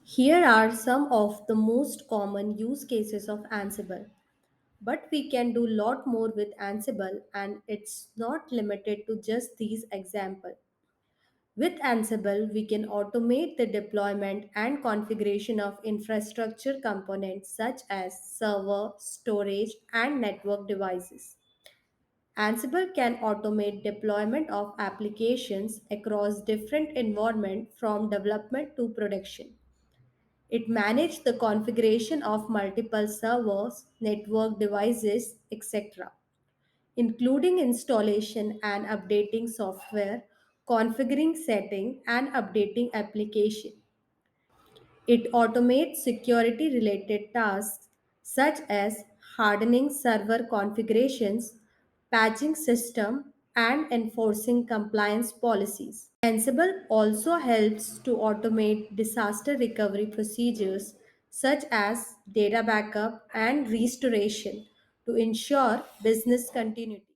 Here are some of the most common use cases of Ansible. But we can do a lot more with Ansible, and it's not limited to just these examples. With Ansible, we can automate the deployment and configuration of infrastructure components such as server, storage, and network devices. Ansible can automate deployment of applications across different environments from development to production. It manages the configuration of multiple servers, network devices, etc., including installation and updating software, configuring setting and updating application. It automates security related tasks such as hardening server configurations, patching system, and enforcing compliance policies. Ansible also helps to automate disaster recovery procedures such as data backup and restoration to ensure business continuity.